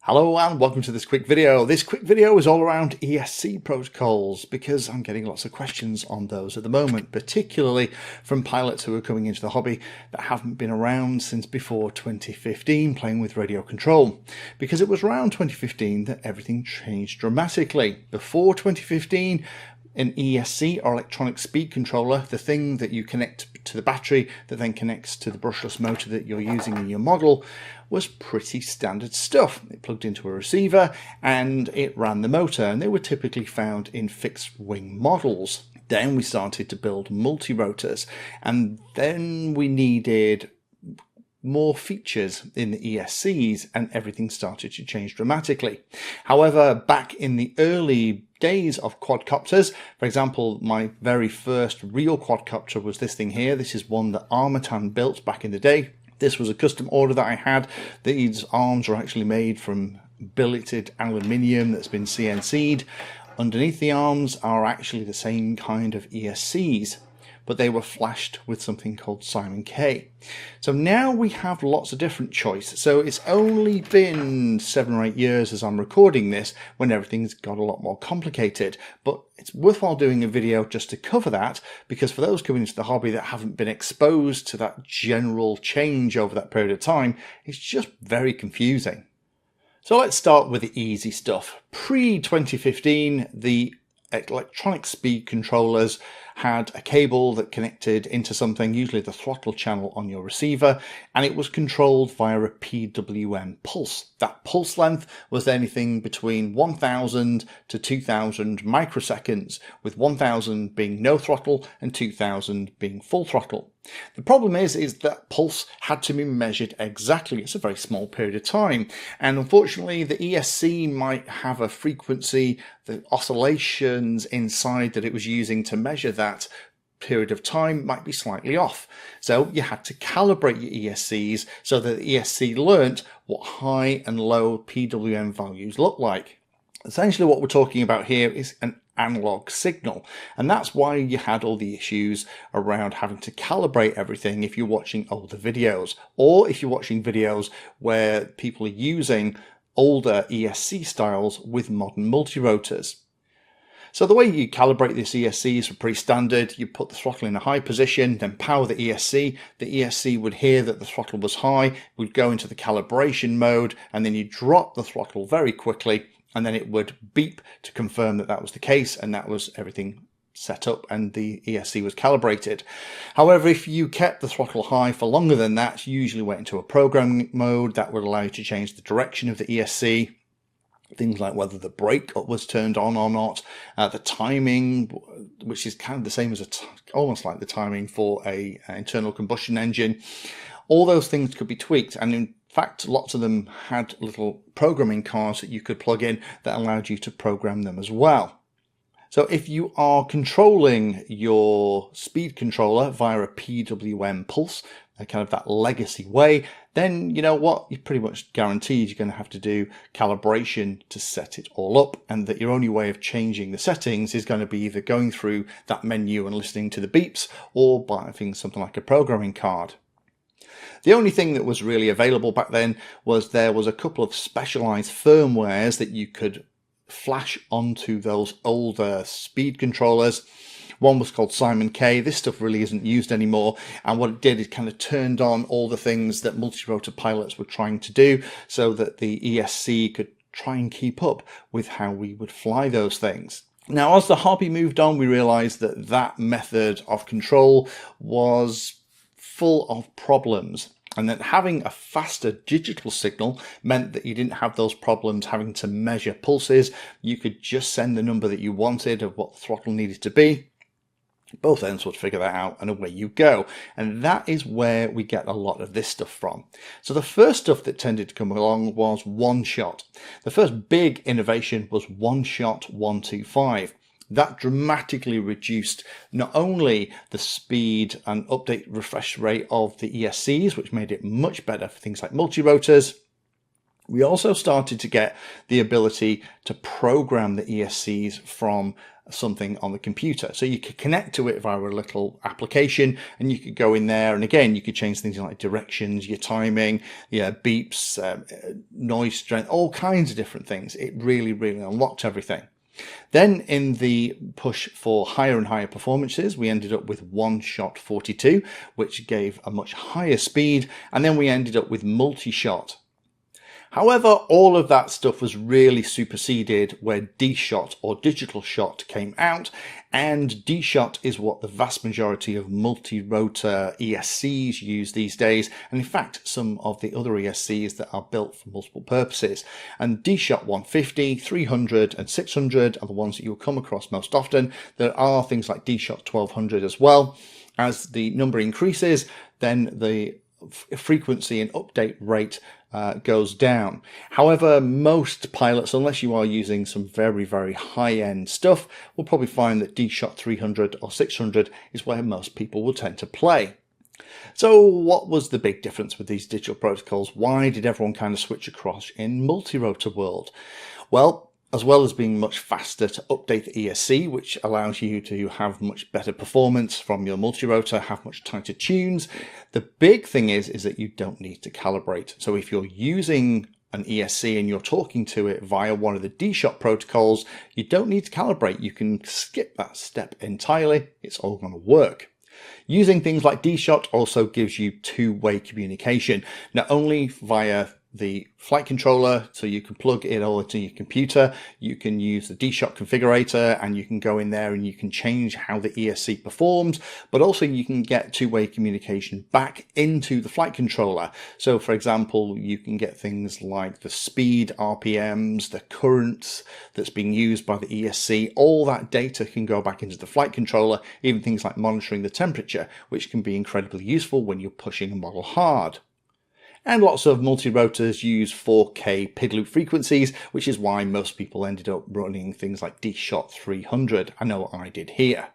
Hello and welcome to this quick video. This quick video is all around ESC protocols because I'm getting lots of questions on those at the moment, particularly from pilots who are coming into the hobby that haven't been around since before 2015 playing with radio control. Because it was around 2015 that everything changed dramatically. Before 2015, an ESC or electronic speed controller, the thing that you connect to the battery that then connects to the brushless motor that you're using in your model, was pretty standard stuff. It plugged into a receiver and it ran the motor, and they were typically found in fixed wing models. Then we started to build multi-rotors, and then we needed more features in the ESCs, and everything started to change dramatically. However, back in the early days of quadcopters, for example, my very first real quadcopter was this thing here. This is one that Armatan built back in the day. This was a custom order that I had. These arms were actually made from billeted aluminium that's been CNC'd. Underneath the arms are actually the same kind of ESCs, but they were flashed with something called Simon K. So now we have lots of different choice. So it's only been 7 or 8 years as I'm recording this when everything's got a lot more complicated. But it's worthwhile doing a video just to cover that, because for those coming into the hobby that haven't been exposed to that general change over that period of time, it's just very confusing. So let's start with the easy stuff. Pre-2015, the electronic speed controllers had a cable that connected into something, usually the throttle channel on your receiver, and it was controlled via a PWM pulse. That pulse length was anything between 1000 to 2000 microseconds, with 1000 being no throttle and 2000 being full throttle. The problem is that pulse had to be measured exactly. It's a very small period of time, and unfortunately the ESC might have a frequency, the oscillations inside that it was using to measure that period of time might be slightly off. So you had to calibrate your ESCs so that the ESC learnt what high and low PWM values look like. Essentially what we're talking about here is an analog signal, and that's why you had all the issues around having to calibrate everything if you're watching older videos, or if you're watching videos where people are using older ESC styles with modern multi-rotors. So the way you calibrate this ESC is pretty standard. You put the throttle in a high position, then power the ESC. The ESC would hear that the throttle was high, would go into the calibration mode, and then you drop the throttle very quickly, and then it would beep to confirm that that was the case, and that was everything set up and the ESC was calibrated. However, if you kept the throttle high for longer than that, you usually went into a programming mode that would allow you to change the direction of the ESC. Things like whether the brake was turned on or not, the timing, which is kind of the same as almost like the timing for a internal combustion engine. All those things could be tweaked, and in fact lots of them had little programming cards that you could plug in that allowed you to program them as well. So if you are controlling your speed controller via a PWM pulse, kind of that legacy way, then you know what, you're pretty much guaranteed you're going to have to do calibration to set it all up, and that your only way of changing the settings is going to be either going through that menu and listening to the beeps, or buying something like a programming card. The only thing that was really available back then was there was a couple of specialized firmwares that you could flash onto those older speed controllers. One was called Simon K. This stuff really isn't used anymore, and what it did is kind of turned on all the things that multi-rotor pilots were trying to do so that the ESC could try and keep up with how we would fly those things. Now, as the hobby moved on, we realized that that method of control was full of problems, and that having a faster digital signal meant that you didn't have those problems having to measure pulses. You could just send the number that you wanted of what the throttle needed to be. Both ends would figure that out, and away you go. And that is where we get a lot of this stuff from. So the first stuff that tended to come along was OneShot. The first big innovation was OneShot 125. That dramatically reduced not only the speed and update refresh rate of the ESCs, which made it much better for things like multi-rotors. We also started to get the ability to program the ESCs from something on the computer. So you could connect to it via a little application, and you could go in there, and again you could change things like directions, your timing, beeps, noise strength, all kinds of different things. It really unlocked everything. Then in the push for higher and higher performances, we ended up with OneShot 42, which gave a much higher speed, and then we ended up with multi-shot. However, all of that stuff was really superseded where DSHOT or digital shot came out, and DSHOT is what the vast majority of multi-rotor ESCs use these days, and in fact some of the other ESCs that are built for multiple purposes. And DSHOT 150, 300 and 600 are the ones that you'll come across most often. There are things like DSHOT 1200 as well. As the number increases, then the frequency and update rate goes down. However, most pilots, unless you are using some very high-end stuff, will probably find that DSHOT 300 or 600 is where most people will tend to play. So what was the big difference with these digital protocols? Why did everyone kind of switch across in multi-rotor world? Well, as well as being much faster to update the ESC, which allows you to have much better performance from your multi-rotor, have much tighter tunes, the big thing is that you don't need to calibrate. So if you're using an ESC and you're talking to it via one of the DSHOT protocols, you don't need to calibrate. You can skip that step entirely. It's all going to work. Using things like DSHOT also gives you two-way communication, not only via the flight controller, so you can plug it all into your computer, you can use the DSHOT configurator, and you can go in there and you can change how the ESC performs, but also you can get two-way communication back into the flight controller. So for example, you can get things like the speed, RPMs, the currents that's being used by the ESC, all that data can go back into the flight controller, even things like monitoring the temperature, which can be incredibly useful when you're pushing a model hard. And lots of multi-rotors use 4K PID loop frequencies, which is why most people ended up running things like DSHOT 300. I know I did here.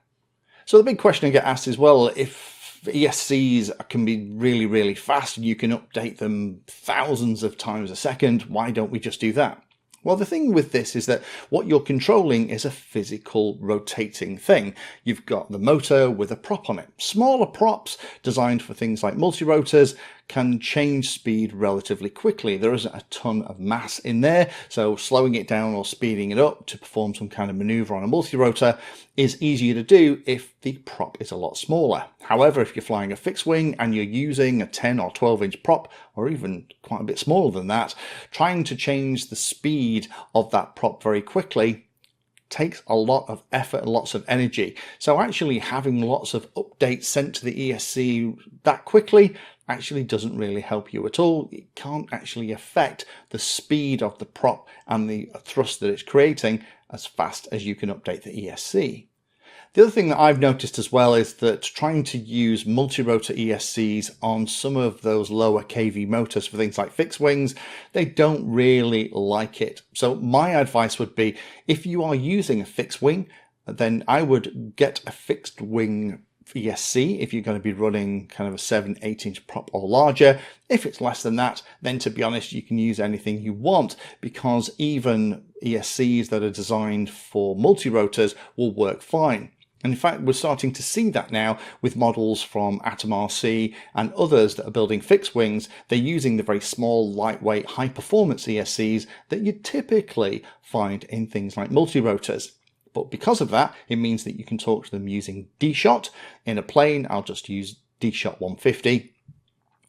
So the big question I get asked is, well, if ESCs can be really fast and you can update them thousands of times a second, why don't we just do that? Well, the thing with this is that what you're controlling is a physical rotating thing. You've got the motor with a prop on it. Smaller props designed for things like multi-rotors can change speed relatively quickly. There isn't a ton of mass in there, so slowing it down or speeding it up to perform some kind of maneuver on a multi-rotor is easier to do if the prop is a lot smaller. However, if you're flying a fixed wing and you're using a 10 or 12 inch prop, or even quite a bit smaller than that, trying to change the speed of that prop very quickly takes a lot of effort and lots of energy. So actually having lots of updates sent to the ESC that quickly actually doesn't really help you at all. It can't actually affect the speed of the prop and the thrust that it's creating as fast as you can update the ESC. The other thing that I've noticed as well is that trying to use multi-rotor ESCs on some of those lower kV motors for things like fixed wings, they don't really like it. So my advice would be, if you are using a fixed wing, then I would get a fixed wing ESC if you're going to be running kind of a 7-8 inch prop or larger. If it's less than that, then to be honest, you can use anything you want, because even ESCs that are designed for multi-rotors will work fine. And in fact, we're starting to see that now with models from Atom RC and others that are building fixed wings. They're using the very small, lightweight, high-performance ESCs that you typically find in things like multi-rotors. But because of that, it means that you can talk to them using DSHOT. In a plane, I'll just use DSHOT 150.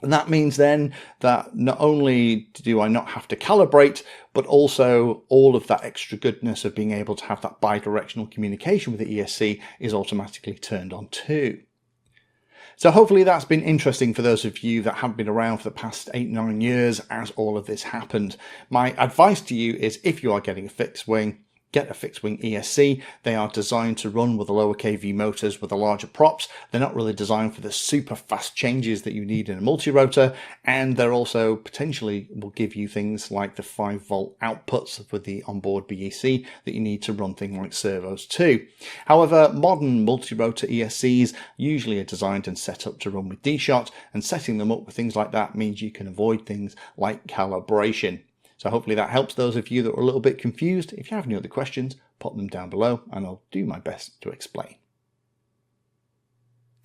And that means then that not only do I not have to calibrate, but also all of that extra goodness of being able to have that bidirectional communication with the ESC is automatically turned on too. So hopefully that's been interesting for those of you that haven't been around for the past 8-9 years as all of this happened. My advice to you is, if you are getting a fixed wing, get a fixed wing ESC. They are designed to run with the lower kV motors with the larger props. They're not really designed for the super fast changes that you need in a multi-rotor, and they're also potentially will give you things like the 5-volt outputs for the onboard BEC that you need to run things like servos too. However, modern multi-rotor ESCs usually are designed and set up to run with DSHOT, and setting them up with things like that means you can avoid things like calibration. So hopefully that helps those of you that are a little bit confused. If you have any other questions, pop them down below and I'll do my best to explain.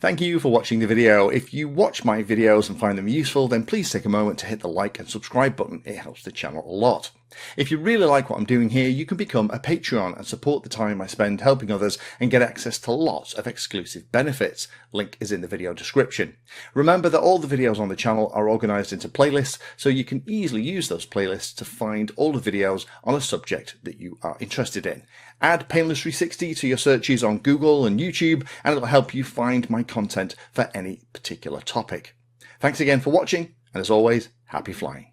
Thank you for watching the video. If you watch my videos and find them useful, then please take a moment to hit the like and subscribe button. It helps the channel a lot. If you really like what I'm doing here, you can become a Patreon and support the time I spend helping others and get access to lots of exclusive benefits. Link is in the video description. Remember that all the videos on the channel are organized into playlists, so you can easily use those playlists to find all the videos on a subject that you are interested in. Add Painless 360 to your searches on Google and YouTube, and it'll help you find my content for any particular topic. Thanks again for watching, and as always, happy flying.